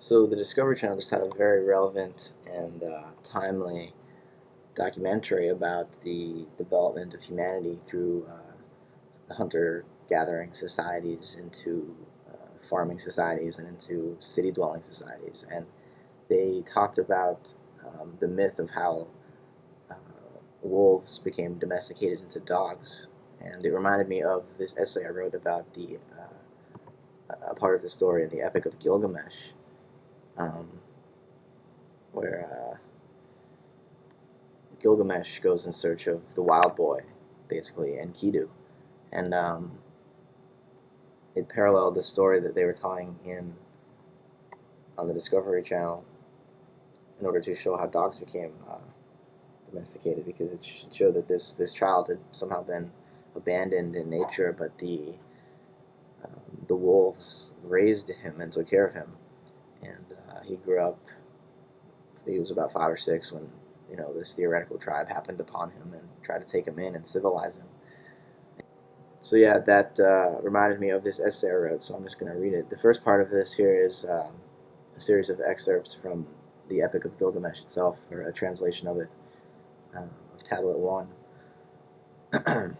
So the Discovery Channel just had a very relevant and timely documentary about the development of humanity through the hunter-gathering societies into farming societies and into city-dwelling societies. And they talked about the myth of how uh, wolves became domesticated into dogs. And it reminded me of this essay I wrote about a part of the story in the Epic of Gilgamesh, um, where Gilgamesh goes in search of the wild boy, basically, Enkidu. And it paralleled the story that they were telling on the Discovery Channel in order to show how dogs became domesticated, because it showed that this child had somehow been abandoned in nature, but the wolves raised him and took care of him. And he grew up. He was about 5 or 6 when this theoretical tribe happened upon him and tried to take him in and civilize him. So yeah, that reminded me of this essay I wrote, so I'm just going to read it. The first part of this here is a series of excerpts from the Epic of Gilgamesh itself, or a translation of it, of Tablet 1.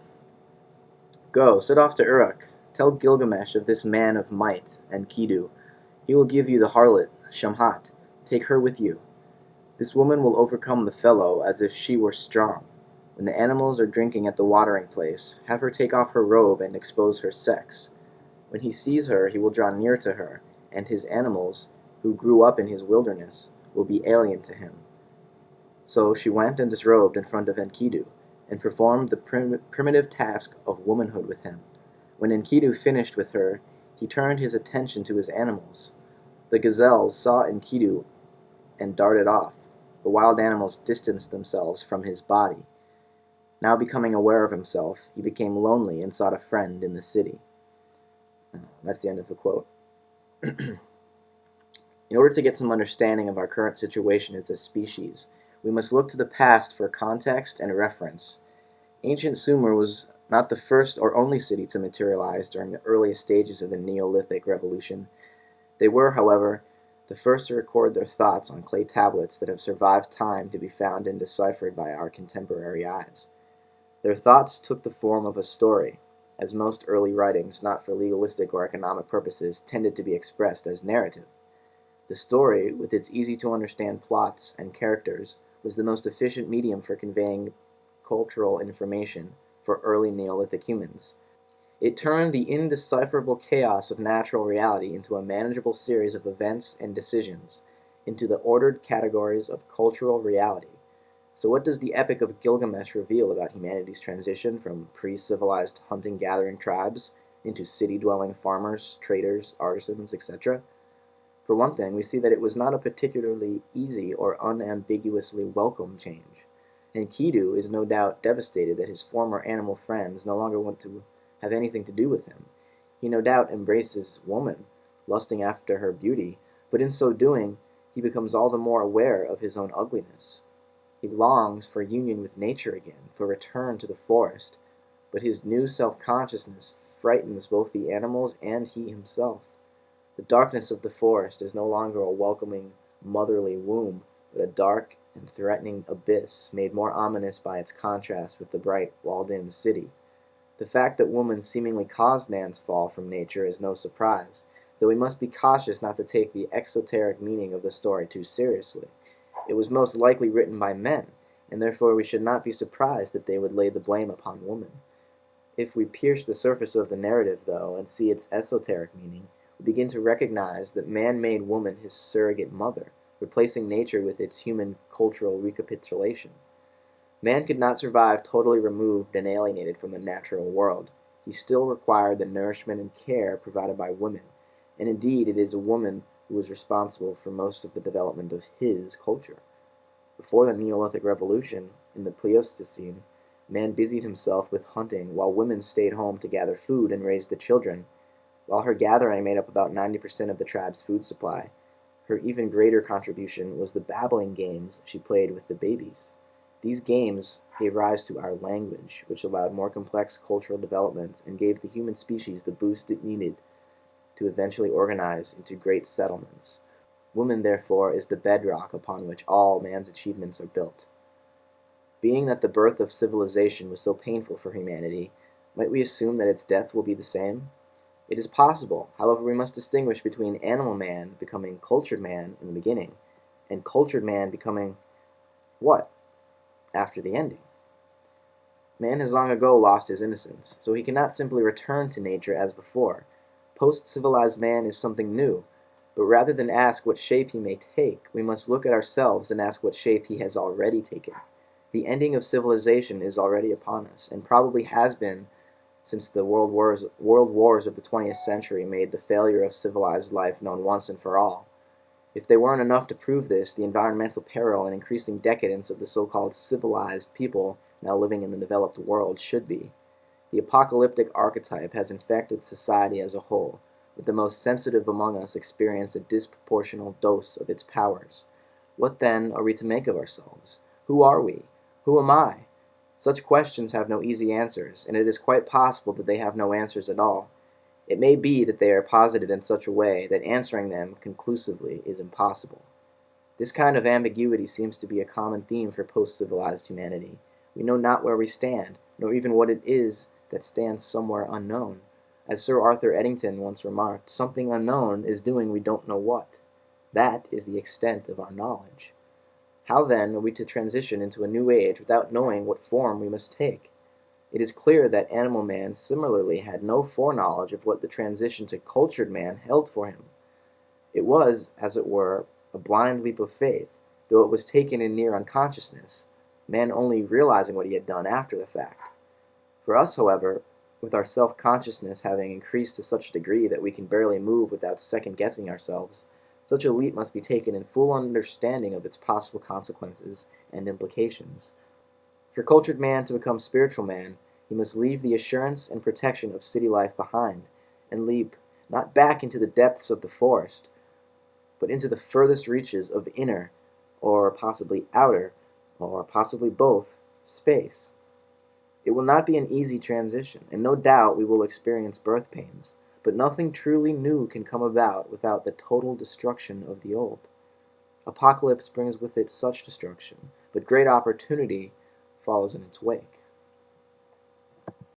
Go, set off to Uruk. Tell Gilgamesh of this man of might, Enkidu. He will give you the harlot, Shamhat. Take her with you. This woman will overcome the fellow as if she were strong. When the animals are drinking at the watering place, have her take off her robe and expose her sex. When he sees her, he will draw near to her, and his animals, who grew up in his wilderness, will be alien to him. So she went and disrobed in front of Enkidu, and performed the primitive task of womanhood with him. When Enkidu finished with her, he turned his attention to his animals. The gazelles saw Enkidu and darted off. The wild animals distanced themselves from his body. Now becoming aware of himself, he became lonely and sought a friend in the city. That's the end of the quote. In order to get some understanding of our current situation as a species, we must look to the past for context and reference. Ancient Sumer was not the first or only city to materialize during the earliest stages of the Neolithic Revolution. They were, however, the first to record their thoughts on clay tablets that have survived time to be found and deciphered by our contemporary eyes. Their thoughts took the form of a story, as most early writings, not for legalistic or economic purposes, tended to be expressed as narrative. The story, with its easy-to-understand plots and characters, was the most efficient medium for conveying cultural information for early Neolithic humans. It turned the indecipherable chaos of natural reality into a manageable series of events and decisions, into the ordered categories of cultural reality. So what does the Epic of Gilgamesh reveal about humanity's transition from pre-civilized hunting-gathering tribes into city-dwelling farmers, traders, artisans, etc.? For one thing, we see that it was not a particularly easy or unambiguously welcome change. Enkidu is no doubt devastated that his former animal friends no longer want to have anything to do with him. He no doubt embraces woman, lusting after her beauty, but in so doing, he becomes all the more aware of his own ugliness. He longs for union with nature again, for return to the forest, but his new self-consciousness frightens both the animals and he himself. The darkness of the forest is no longer a welcoming, motherly womb, but a dark and threatening abyss, made more ominous by its contrast with the bright, walled-in city. The fact that woman seemingly caused man's fall from nature is no surprise, though we must be cautious not to take the exoteric meaning of the story too seriously. It was most likely written by men, and therefore we should not be surprised that they would lay the blame upon woman. If we pierce the surface of the narrative, though, and see its esoteric meaning, we begin to recognize that man made woman his surrogate mother, replacing nature with its human cultural recapitulation. Man could not survive totally removed and alienated from the natural world. He still required the nourishment and care provided by women, and indeed it is a woman who was responsible for most of the development of his culture. Before the Neolithic Revolution, in the Pleistocene, man busied himself with hunting while women stayed home to gather food and raise the children. While her gathering made up about 90% of the tribe's food supply, her even greater contribution was the babbling games she played with the babies. These games gave rise to our language, which allowed more complex cultural development and gave the human species the boost it needed to eventually organize into great settlements. Woman, therefore, is the bedrock upon which all man's achievements are built. Being that the birth of civilization was so painful for humanity, might we assume that its death will be the same? It is possible, however we must distinguish between animal man becoming cultured man in the beginning, and cultured man becoming what after the ending? Man has long ago lost his innocence, so he cannot simply return to nature as before. Post-civilized man is something new, but rather than ask what shape he may take, we must look at ourselves and ask what shape he has already taken. The ending of civilization is already upon us, and probably has been since the world wars of the 20th century made the failure of civilized life known once and for all. If they weren't enough to prove this, the environmental peril and increasing decadence of the so-called civilized people now living in the developed world should be. The apocalyptic archetype has infected society as a whole, but the most sensitive among us experience a disproportional dose of its powers. What then are we to make of ourselves? Who are we? Who am I? Such questions have no easy answers, and it is quite possible that they have no answers at all. It may be that they are posited in such a way that answering them conclusively is impossible. This kind of ambiguity seems to be a common theme for post-civilized humanity. We know not where we stand, nor even what it is that stands somewhere unknown. As Sir Arthur Eddington once remarked, something unknown is doing we don't know what. That is the extent of our knowledge. How then are we to transition into a new age without knowing what form we must take? It is clear that animal man similarly had no foreknowledge of what the transition to cultured man held for him. It was, as it were, a blind leap of faith, though it was taken in near unconsciousness, man only realizing what he had done after the fact. For us, however, with our self-consciousness having increased to such a degree that we can barely move without second-guessing ourselves, such a leap must be taken in full understanding of its possible consequences and implications. For cultured man to become spiritual man, he must leave the assurance and protection of city life behind, and leap, not back into the depths of the forest, but into the furthest reaches of inner, or possibly outer, or possibly both, space. It will not be an easy transition, and no doubt we will experience birth pains, but nothing truly new can come about without the total destruction of the old. Apocalypse brings with it such destruction, but great opportunity follows in its wake.